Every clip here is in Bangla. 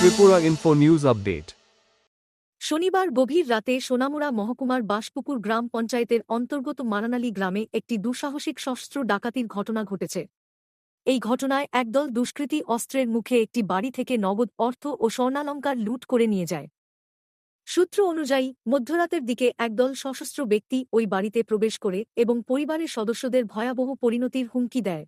Tripura Info News Update. শনিবার গভীর রাতে সোনামুড়া মহকুমার বাসপুকুর গ্রাম পঞ্চায়েতের অন্তর্গত মারানালী গ্রামে একটি দুঃসাহসিক সশস্ত্র ডাকাতির ঘটনা ঘটেছে। এই ঘটনায় একদল দুষ্কৃতী অস্ত্রের মুখে একটি বাড়ি থেকে নগদ অর্থ ও স্বর্ণালংকার লুট করে নিয়ে যায়। সূত্র অনুযায়ী মধ্যরাতের দিকে একদল সশস্ত্র ব্যক্তি ওই বাড়িতে প্রবেশ করে এবং পরিবারের সদস্যদের ভয়াবহ পরিণতির হুমকি দেয়।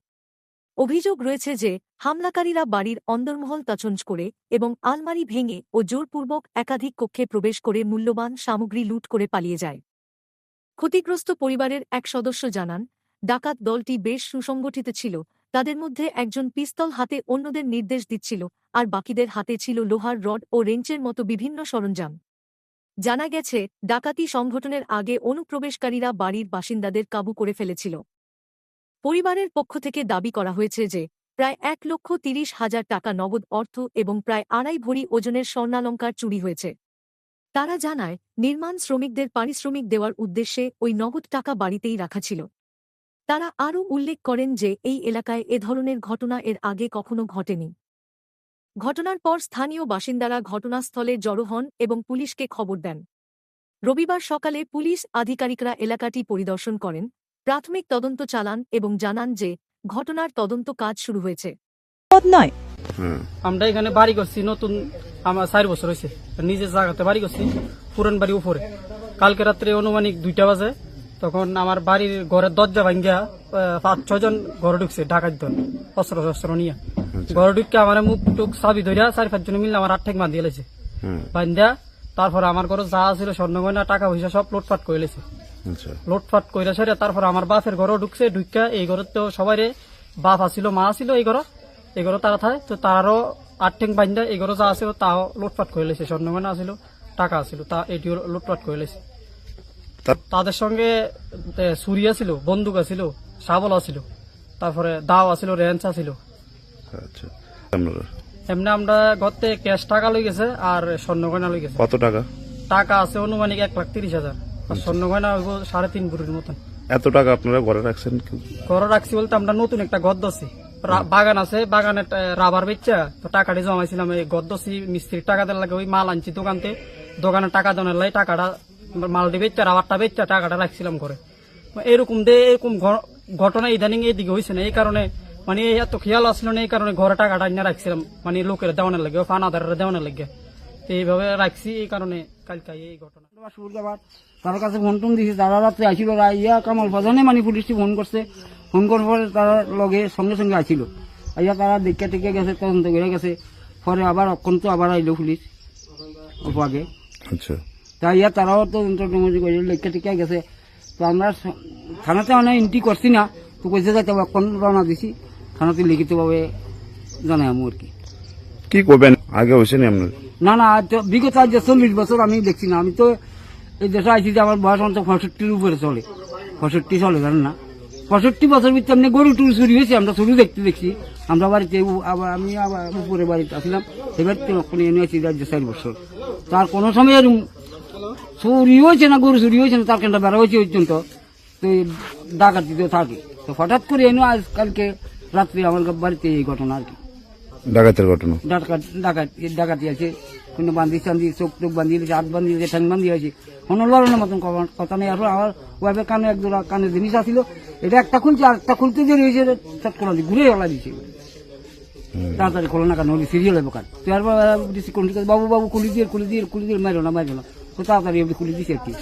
অভিযোগ রয়েছে যে হামলাকারীরা বাড়ির অন্দরমহল তছনছ করে এবং আলমারি ভেঙে ও জোরপূর্বক একাধিক কক্ষে প্রবেশ করে মূল্যবান সামগ্রী লুট করে পালিয়ে যায়। ক্ষতিগ্রস্ত পরিবারের এক সদস্য জানান, ডাকাত দলটি বেশ সুসংগঠিত ছিল। তাদের মধ্যে একজন পিস্তল হাতে অন্যদের নির্দেশ দিচ্ছিল, আর বাকিদের হাতে ছিল লোহার রড ও রেঞ্চের মতো বিভিন্ন সরঞ্জাম। জানা গেছে, ডাকাতি সংঘটনের আগে অনুপ্রবেশকারীরা বাড়ির বাসিন্দাদের কাবু করে ফেলেছিল। পরিবারের পক্ষ থেকে দাবি করা হয়েছে যে প্রায় 1,30,000 টাকা নগদ অর্থ এবং প্রায় 2.5 ভরি ওজনের স্বর্ণালংকার চুরি হয়েছে। তারা জানায়, নির্মাণ শ্রমিকদের পারিশ্রমিক দেওয়ার উদ্দেশ্যে ওই নগদ টাকা বাড়িতেই রাখা ছিল। তারা আরও উল্লেখ করেন যে এই এলাকায় এ ধরনের ঘটনা এর আগে কখনো ঘটেনি। ঘটনার পর স্থানীয় বাসিন্দারা ঘটনাস্থলে জড়ো হন এবং পুলিশকে খবর দেন। রবিবার সকালে পুলিশ আধিকারিকরা এলাকাটি পরিদর্শন করেন, প্রাথমিক তদন্ত চালান এবং জানান যে ঘটনার তদন্ত কাজ শুরু হয়েছে। আমরা এখানে বাড়ি করছি নতুন, আমার 4 বছর হয়েছে। নিজের জায়গাতে বাড়ি করছি, পুরান বাড়ি উপরে। কালকে রাত্রে অনুমানিক 2টা বাজে, তখন আমার বাড়ির ঘরের দরজা ভাঙ্গিয়া 5-6 জন ঘরে ঢুকছে ডাকাত দল, অস্ত্র নিয়ে। ঘরে ঢুকে আমার মুখ টুক চাবি ধরিয়া 4-5 জন মিলে আমার 8 ঠেক বাঁধিয়ে লেছে। বান্ধিয়া তারপর আমার ঘরে যা ছিল স্বর্ণ গয়না টাকা পয়সা সব লুটপাট করে লেছে। লুটপাট কইরা সেরে তারপর আমার বাপের ঘরও ঢুকছে। ঢুকা এই ঘরে তো সবাই বাপ আসিল, মা আসিল, এই ঘরে তারা থাকে তো তারও 8 ঠেং বান্ধা এই ঘরে যা আছিল তাও লুটপাট করে লেছে। স্বর্ণগয়না আসিল, টাকা আসিল, তা এটিও লুটপাট করে লেছে। তাদের সঙ্গে ছুরি আছিল, বন্দুক আছিল, শাবল আছিল, তারপরে দাও আছিল, রেঞ্চ আছিল। এমনি আমরা ঘরতে ক্যাশ টাকা লই গেছে আর স্বর্ণগয়না লই গেছে। কত টাকা? টাকা আছে অনুমানিক 1,30,000 আর স্বর্ণগয়না হইব 3.5 ভরির মতন। এত টাকা আপনারা ঘরে রাখছেন? ঘরে রাখছি বলতে আমরা নতুন একটা ঘর দছি, বাগান আছে, বাগানে রাবার বেচা তো টাকাটি জমাইছিলাম। এই ঘর দছি মিস্ত্রির টাকা দেওয়ার লাগে, ওই মাল আনছি দোকানতে, দোকানে টাকা দেওয়ার লাগে টাকাটা মালটি বেচা, রাবারটা বেচা টাকাটা রাখছিলাম ঘরে। এরকম ঘটনা ইদানিং এইদিকে হয়েছে না, এই কারণে মানে এত খেয়াল আসলো না, এই কারণে ঘরে টাকাটা নিয়ে রাখছিলাম, মানে লোকের দেওয়ানোর লাগে, ফানাদারের দেওয়ানোর লাগে, এইভাবে রাখছি। এই কারণে কালকে এই ঘটনা। তার কাছে ফোন টোন দিয়েছি, তারা রাত্রে আসিল, ইয়া কামাল প্রধানে মানে পুলিশটি ফোন করছে। ফোন করার পরে তারা লগে সঙ্গে সঙ্গে আসিল, আইয়া তারা দেখে টেকে গেছে, তদন্ত করে গেছে। পরে আবার অক্ষন্ত আবার আইলো পুলিশ অল্প আগে। আচ্ছা, তা ইয়া তারাও তদন্ত করে দেখে টেকে গেছে। তো আমরা থানাতে অনেক এন্ট্রি করছি না, তো কইছে যাইতে অক্ষণ রওনা দিছি, থানাতে লিখিতভাবে জানাই আমি আর কি। কি করবেন? আগে হয়েছে না আপনার? না না, বিগত আজ 40 বছর আমি দেখছি না। আমি তো এই দেশে আইছি যে আমার বয়স অন্তত 65-র উপরে চলে, 65 চলে, জানেন না। 65 বছর ভিতরে এমনি গরু টুরু চুরি হয়েছে, আমরা চুরি দেখছি। আমরা বাড়িতে আমি আবার উপরে বাড়িতে আসলাম, এবার তো এনে আছি 4 বছর। তার কোনো সময় চুরি হয়েছে না, গরু চুরি হয়েছে না, তার কেনটা বেড়া হয়েছে পর্যন্ত, তো ডাকাতি তো থাকে। তো হঠাৎ করে এনে আজকালকে রাত্রে আমার বাড়িতে এই ঘটনা আর কি। ডাকাতের ঘটনা? ডাকাতি আছে, কোনো বান্ধি চান্দি, চোখ টোক বান্ধিয়েছে, হাত বান্ধিয়েছে, ঠ্যাং বান্ধিয়েছে, কোনো লড়ানোর মতন কথা নেই। আর আমার ওয়াইফের কানে এক জোড়া কানের জিনিস আসছিল, এটা একটা খুলছে, আর একটা খুলতে যে রয়েছে চট খোলা দিয়ে ঘুরে ওলা দিয়েছে। তাড়াতাড়ি খোলো না, কেন ওই সিরিয়াল হবে কাজ। তো আর বাবু বাবু খুলি দিয়ে মারো না, তো তাড়াতাড়ি খুলি দিয়েছে আর কি।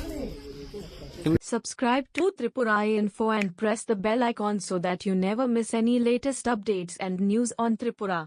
Subscribe to Tripura Info and press the bell icon so that you never miss any latest updates and news on Tripura.